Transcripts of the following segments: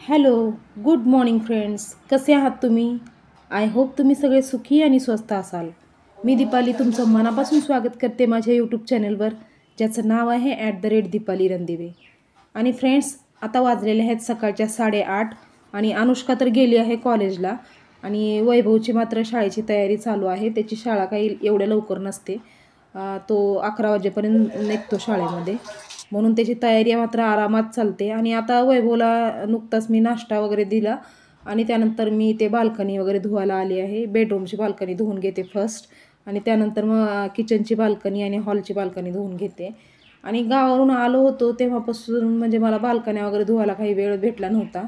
Hello, good morning friends. कसे आहात तुम्ही? आय होप तुम्ही सगळे सुखी आणि स्वस्त असाल. मी दीपाली तुमचं मनापासून स्वागत करते माझ्या यूट्यूब चॅनलवर, ज्याचं नाव आहे @दीपाली रणदिवे. आणि फ्रेंड्स, आता वाजलेले आहेत सकाळच्या 8:30 आणि अनुष्का तर गेली आहे कॉलेजला आणि वैभवची मात्र शाळेची तयारी चालू आहे. त्याची शाळा काही एवढ्या लवकर नसते. तो 11 वाजेपर्यंत निघतो शाळेमध्ये, म्हणून त्याची तयारी मात्र आरामात चालते. आणि आता वैभवला नुकताच मी नाश्ता वगैरे दिला आणि त्यानंतर मी ते बाल्कनी वगैरे धुवायला आली आहे. बेडरूमची बाल्कनी धुवून घेते फर्स्ट आणि त्यानंतर मग किचनची बाल्कनी आणि हॉलची बाल्कनी धुवून घेते. आणि गावावरून आलो होतो तेव्हापासून म्हणजे मला बाल्कन्या वगैरे धुवायला काही वेळ भेटला नव्हता.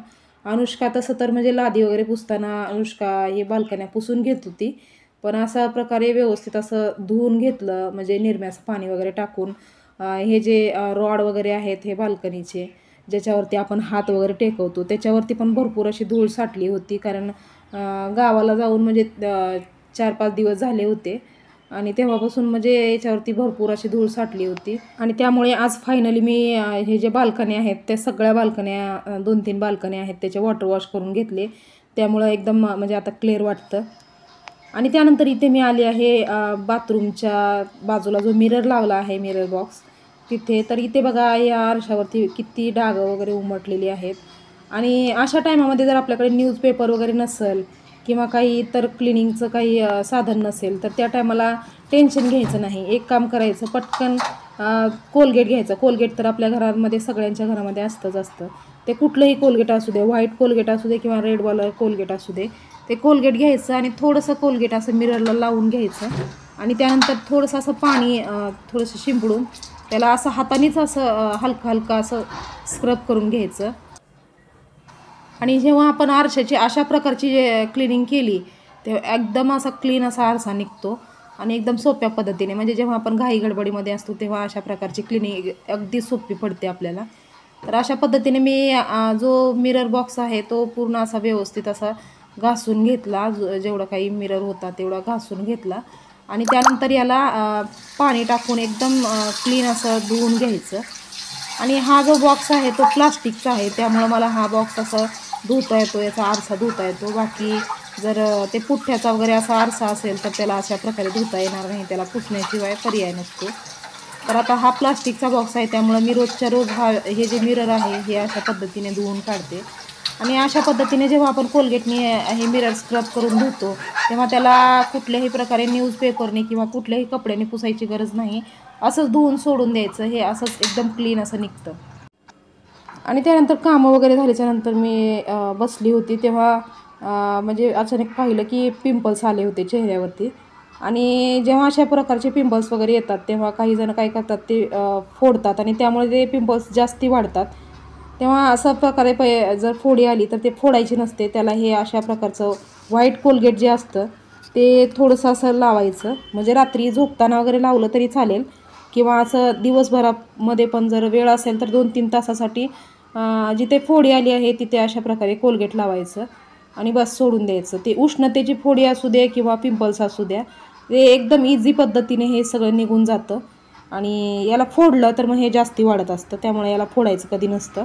अनुष्का तसं तर म्हणजे लादी वगैरे पुसताना अनुष्का हे बाल्कन्या पुसून घेत होती, पण अशा प्रकारे व्यवस्थित असं धुवून घेतलं म्हणजे निरम्याचं पाणी वगैरे टाकून. हे जे रॉड वगैरे आहेत हे बाल्कनीचे, ज्याच्यावरती आपण हात वगैरे टेकवतो, त्याच्यावरती पण भरपूर अशी धूळ साठली होती. कारण गावाला जाऊन म्हणजे 4-5 दिवस झाले होते आणि तेव्हापासून म्हणजे याच्यावरती भरपूर अशी धूळ साठली होती. आणि त्यामुळे आज फायनली मी हे जे बाल्कनी आहेत त्या सगळ्या बाल्कन्या 2-3 बाल्कन्या आहेत त्याचे वॉटर वॉश करून घेतले. त्यामुळं एकदम म्हणजे आता क्लिअर वाटतं. आणि त्यानंतर इथे मी आली आहे बाथरूमच्या बाजूला जो मिरर लावला आहे, मिरर बॉक्स तिथे. तर इथे बघा या आरशावरती किती डागं वगैरे उमटलेली आहेत. आणि अशा टायमामध्ये जर आपल्याकडे न्यूजपेपर वगैरे नसेल किंवा काही इतर क्लिनिंगचं काही साधन नसेल तर त्या टायमाला टेन्शन घ्यायचं नाही. एक काम करायचं, पटकन कोलगेट घ्यायचं. कोलगेट तर आपल्या घरामध्ये सगळ्यांच्या घरामध्ये असतं. ते कुठलंही कोलगेट असू दे, व्हाईट कोलगेट असू दे किंवा रेडवालं कोलगेट असू दे, ते कोलगेट घ्यायचं आणि थोडंसं कोलगेट असं मिररला लावून घ्यायचं. आणि त्यानंतर थोडंसं असं पाणी थोडंसं शिंपडून त्याला असं हातानेच असं हलकं असं स्क्रब करून घ्यायचं. आणि जेव्हा आपण आरशाची अशा प्रकारची क्लिनिंग केली तेव्हा एकदम असा क्लीन असा आरसा निघतो. आणि एकदम सोप्या पद्धतीने, म्हणजे जेव्हा आपण घाई गडबडीमध्ये असतो तेव्हा अशा प्रकारची क्लिनिंग अगदी सोपी पडते आपल्याला. तर अशा पद्धतीने मी जो मिरर बॉक्स आहे तो पूर्ण असा व्यवस्थित असा घासून घेतला. जेवढा काही मिरर होता तेवढा घासून घेतला आणि त्यानंतर याला पाणी टाकून एकदम क्लीन असं धुवून घ्यायचं. आणि हा जो बॉक्स आहे तो प्लास्टिकचा आहे, त्यामुळं मला हा बॉक्स असं धुता येतो, याचा आरसा धुता येतो. बाकी जर ते पुठ्ठ्याचा वगैरे असा आरसा असेल तर त्याला अशा प्रकारे धुता येणार नाही, त्याला पुसण्याशिवाय पर्याय नसतो. तर आता हा प्लास्टिकचा बॉक्स आहे त्यामुळं मी रोजच्या रोज हे जे मिरर आहे हे अशा पद्धतीने धुवून काढते. आणि अशा पद्धतीने जेव्हा आपण कोलगेटने हे मिरर स्क्रब करून धुतो तेव्हा त्याला कुठल्याही प्रकारे न्यूजपेपरने किंवा कुठल्याही कपड्याने पुसायची गरज नाही. असंच धुवून सोडून द्यायचं, हे असंच एकदम क्लीन असं निघतं. आणि त्यानंतर कामं वगैरे झाल्याच्यानंतर मी बसली होती तेव्हा म्हणजे अचानक पाहिलं की पिंपल्स आले होते चेहऱ्यावरती. आणि जेव्हा अशा प्रकारचे पिंपल्स वगैरे येतात तेव्हा काही जण काय करतात, ते फोडतात आणि त्यामुळे ते पिंपल्स जास्ती वाढतात. तेव्हा अशा प्रकारे जर फोडी आली तर ते फोडायची नसते. त्याला हे अशा प्रकारचं व्हाईट कोलगेट जे असतं ते थोडंसं असं लावायचं. म्हणजे रात्री झोपताना वगैरे लावलं तरी चालेल किंवा असं दिवसभरामध्ये पण जर वेळ असेल तर 2-3 तासासाठी जिथे फोडी आली आहे तिथे अशा प्रकारे कोलगेट लावायचं आणि बस सोडून द्यायचं. ते उष्णतेची फोडी असू दे किंवा पिंपल्स असू द्या, ते एकदम इझी पद्धतीने हे सगळं निघून जातं. आणि याला फोडलं तर मग हे जास्ती वाढत असतं, त्यामुळे याला फोडायचं कधी नसतं.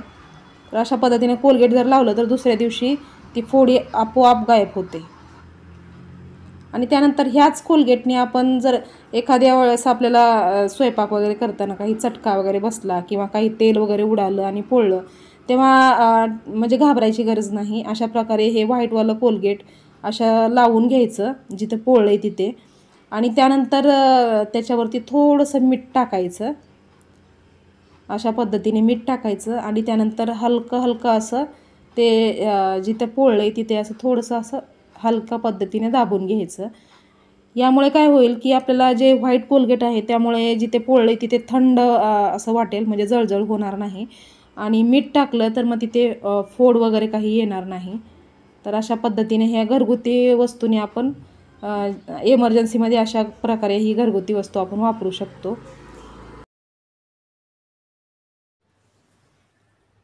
तर अशा पद्धतीने कोलगेट जर लावलं तर दुसऱ्या दिवशी ती फोडी आपोआप गायब होते. आणि त्यानंतर ह्याच कोलगेटने आपण जर एखाद्या वेळेस आपल्याला स्वयंपाक वगैरे करताना काही चटका वगैरे बसला किंवा काही तेल वगैरे उडालं आणि पोळलं तेव्हा म्हणजे घाबरायची गरज नाही. अशा प्रकारे हे व्हाईटवालं कोलगेट अशा लावून घ्यायचं जिथे पोळलं आहे तिथे. आणि त्यानंतर त्याच्यावरती थोडंसं मीठ टाकायचं. अशा पद्धतीने मीठ टाकायचं आणि त्यानंतर हलकं असं ते जिथे पोळलं आहे तिथे असं थोडंसं असं हलक्या पद्धतीने दाबून घ्यायचं. यामुळे काय होईल की आपल्याला जे व्हाईट कोलगेट आहे त्यामुळे जिथे पोळलं आहे तिथे थंड असं वाटेल, म्हणजे जळजळ होणार नाही. आणि मीठ टाकलं तर मग तिथे फोड वगैरे काही येणार नाही. तर अशा पद्धतीने ह्या घरगुती वस्तूने आपण एमर्जन्सीमध्ये अशा प्रकारे ही घरगुती वस्तू आपण वापरू शकतो.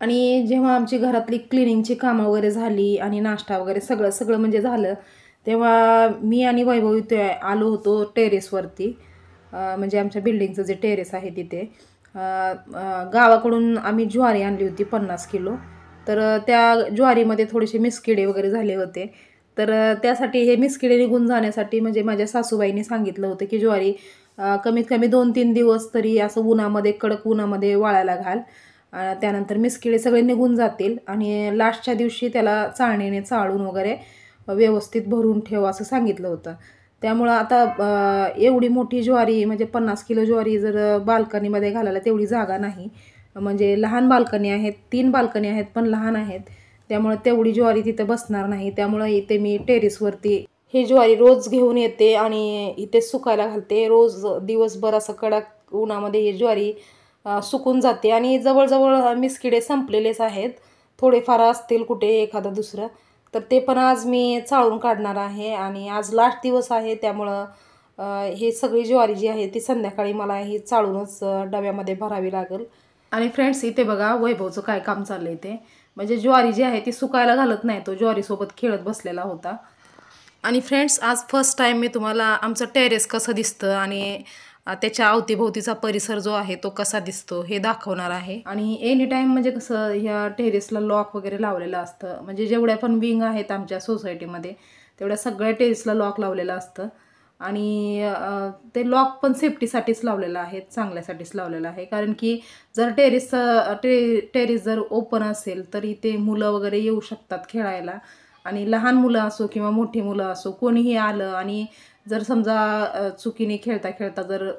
आणि जेव्हा आमची घरातली क्लिनिंगची कामं वगैरे झाली आणि नाश्ता वगैरे सगळं म्हणजे झालं तेव्हा मी आणि वैभव इथे आलो होतो टेरेसवरती. म्हणजे आमच्या बिल्डिंगचं जे टेरेस आहे तिथे गावाकडून आम्ही ज्वारी आणली होती 50 किलो. तर त्या ज्वारीमध्ये थोडेसे मिसकिडे वगैरे झाले होते. तर त्यासाठी हे मिसकिडे निघून जाण्यासाठी म्हणजे माझ्या सासूबाईंनी सांगितलं होतं की ज्वारी कमीत कमी 2-3 दिवस तरी असं उन्हामध्ये, कडक उन्हामध्ये वाळायला घाल. त्यानंतर मिसकिडे सगळे निघून जातील आणि लास्टच्या दिवशी त्याला चाळणीने चाळून वगैरे व्यवस्थित भरून ठेव असं सांगितलं होतं. त्यामुळं आता एवढी मोठी ज्वारी म्हणजे 50 किलो ज्वारी जर बाल्कनीमध्ये घालायला तेवढी जागा नाही. म्हणजे लहान बाल्कनी आहेत, 3 बाल्कनी आहेत पण लहान आहेत. त्यामुळे तेवढी ज्वारी तिथं बसणार नाही. त्यामुळं इथे मी टेरेसवरती ही ज्वारी रोज घेऊन येते आणि इथे सुकायला घालते. रोज दिवसभर असं कडक उन्हामध्ये ही ज्वारी सुकून जाते आणि जवळजवळ मिसकिडे संपलेलेच आहेत. थोडेफार असतील कुठे एखादं दुसरं. तर ते पण आज मी चाळून काढणार आहे आणि आज लास्ट दिवस आहे. त्यामुळं हे सगळी ज्वारी जी आहे ती संध्याकाळी मला ही चाळूनच डब्यामध्ये भरावी लागेल. आणि फ्रेंड्स इथे बघा वैभवचं काय काम चाललं आहे ते. म्हणजे ज्वारी जी आहे ती सुकायला घालत नाही. तो ज्वारीसोबत खेळत बसलेला होता. आणि फ्रेंड्स आज फर्स्ट टाईम मी तुम्हाला आमचं टेरेस कसं दिसतं आणि त्याच्या अवतीभोवतीचा परिसर जो आहे तो कसा दिसतो हे दाखवणार आहे. आणि एनी टाईम म्हणजे कसं ह्या टेरेसला लॉक वगैरे लावलेलं असतं. म्हणजे जेवढ्या पण विंग आहेत आमच्या सोसायटीमध्ये तेवढ्या सगळ्या टेरेसला लॉक लावलेलं असतं. आणि ते लॉक पण सेफ्टीसाठीच लावलेलं आहे, चांगल्यासाठीच लावलेलं आहे. कारण की जर टेरेस जर ओपन असेल तर इथे मुलं वगैरे येऊ शकतात खेळायला. आणि लहान मुलं असो किंवा मोठी मुलं असो कोणीही आलं आणि जर समजा चुकीने खेळता खेळता जर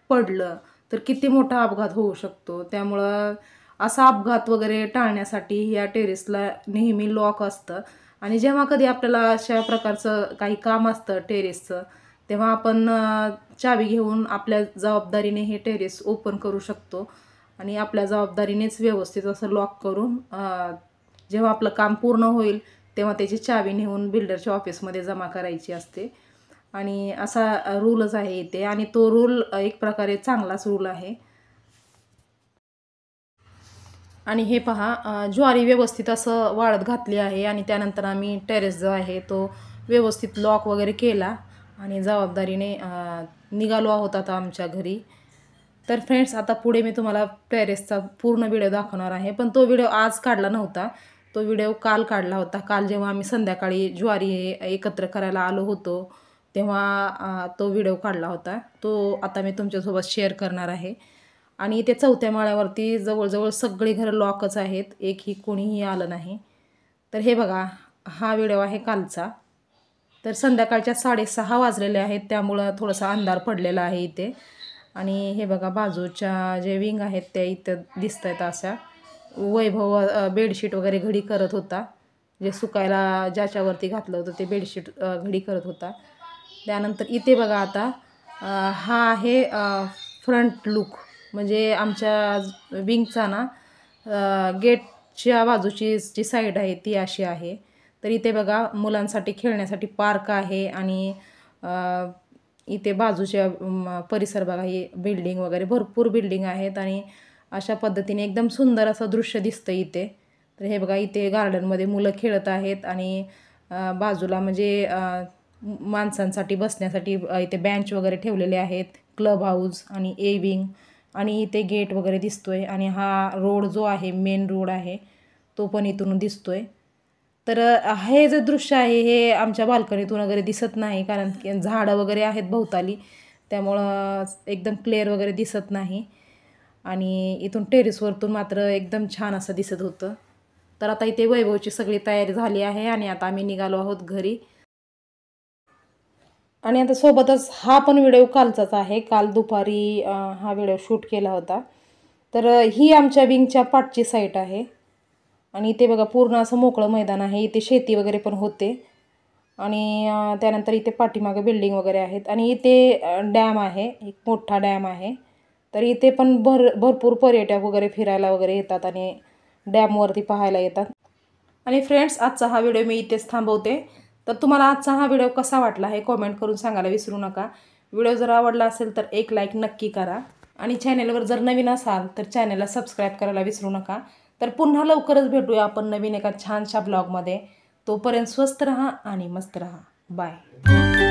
पडलं तर किती मोठा अपघात होऊ शकतो. त्यामुळं असा अपघात वगैरे टाळण्यासाठी या टेरेसला नेहमी लॉक असतं. आणि जेव्हा कधी आपल्याला अशा प्रकारचं काही काम असतं टेरेसचं तेव्हा आपण चावी घेऊन आपल्या जबाबदारीने हे टेरेस ओपन करू शकतो. आणि आपल्या जबाबदारीनेच व्यवस्थित असं लॉक करून जेव्हा आपलं काम पूर्ण होईल तेव्हा त्याची चावी नेऊन बिल्डरच्या ऑफिसमध्ये जमा करायची असते. आणि असा रूलच आहे इथे आणि तो रूल एक प्रकारे चांगलाच रूल आहे. आणि हे पहा ज्वारी व्यवस्थित असं वाळत घातली आहे आणि त्यानंतर आम्ही टेरेस जो आहे तो व्यवस्थित लॉक वगैरे केला आणि जबाबदारीने निघालो आहोत आता आमच्या घरी. तर फ्रेंड्स आता पुढे मी तुम्हाला टेरेसचा पूर्ण व्हिडिओ दाखवणार आहे. पण तो व्हिडिओ आज काढला नव्हता, तो व्हिडिओ काल काढला होता. काल जेव्हा आम्ही संध्याकाळी ज्वारी एकत्र करायला आलो होतो तेव्हा तो व्हिडिओ काढला होता. तो आता मी तुमच्यासोबत शेअर करणार आहे. आणि ते 4थ्या माळ्यावरती जवळजवळ सगळी घरं लॉकच आहेत, एकही कोणीही आलं नाही. तर हे बघा हा व्हिडिओ आहे कालचा. तर संध्याकाळच्या 6:30 वाजलेले आहेत त्यामुळं थोडासा अंधार पडलेला आहे इथे. आणि हे बघा बाजूच्या जे विंग आहेत त्या इथं दिसत आहेत अशा. वैभव बेडशीट वगैरे घडी करत होता, जे सुकायला ज्याच्यावरती घातलं होतं ते बेडशीट घडी करत होता. त्यानंतर इथे बघा आता हा आहे फ्रंट लुक. म्हणजे आमच्या विंगचा ना गेटच्या बाजूची जी साईड आहे ती अशी आहे. तर इथे बघा मुलांसाठी खेळण्यासाठी पार्क आहे आणि इथे बाजूच्या परिसर बघा ही बिल्डिंग वगैरे भरपूर बिल्डिंग आहेत आणि अशा पद्धतीने एकदम सुंदर असं दृश्य दिसतं इथे. तर हे बघा इथे गार्डनमध्ये मुलं खेळत आहेत आणि बाजूला म्हणजे माणसांसाठी बसण्यासाठी इथे बेंच वगैरे ठेवलेले आहेत. क्लब हाऊस आणि ए विंग आणि इथे गेट वगैरे दिसतोय आणि हा रोड जो आहे मेन रोड आहे तो पण इथून दिसतोय. तर हे जे दृश्य आहे हे आमच्या बाल्कनीतून वगैरे दिसत नाही कारण की झाडं वगैरे आहेत भोवताली, त्यामुळं एकदम क्लिअर वगैरे दिसत नाही. आणि इथून टेरेसवरतून मात्र एकदम छान असं दिसत होतं. तर आता इथे वैभवची सगळी तयारी झाली आहे आणि आता आम्ही निघालो आहोत घरी. आणि आता सोबतच हा पण व्हिडिओ कालचाच आहे. काल दुपारी हा व्हिडिओ शूट केला होता. तर ही आमच्या विंगच्या पाठची साईट आहे आणि इथे बघा पूर्ण असं मोकळं मैदान आहे. इथे शेती वगैरे पण होते आणि त्यानंतर इथे पाठीमागे बिल्डिंग वगैरे आहेत आणि इथे डॅम आहे, एक मोठा डॅम आहे. तर इथे पण भरपूर पर्यटक वगैरे फिरायला वगैरे येतात आणि डॅमवरती पाहायला येतात. आणि फ्रेंड्स आजचा हा व्हिडिओ मी इथेच थांबवते. तर तुम्हाला आजचा हा व्हिडिओ कसा वाटला हे कॉमेंट करून सांगायला विसरू नका. व्हिडिओ जर आवडला असेल तर एक लाईक नक्की करा आणि चॅनेलवर जर नवीन असाल तर चॅनेलला सबस्क्राईब करायला विसरू नका. तर पुन्हा लवकरच भेटूया आपण नवीन एका छानशा ब्लॉगमध्ये. तोपर्यंत स्वस्त रहा आणि मस्त रहा. बाय.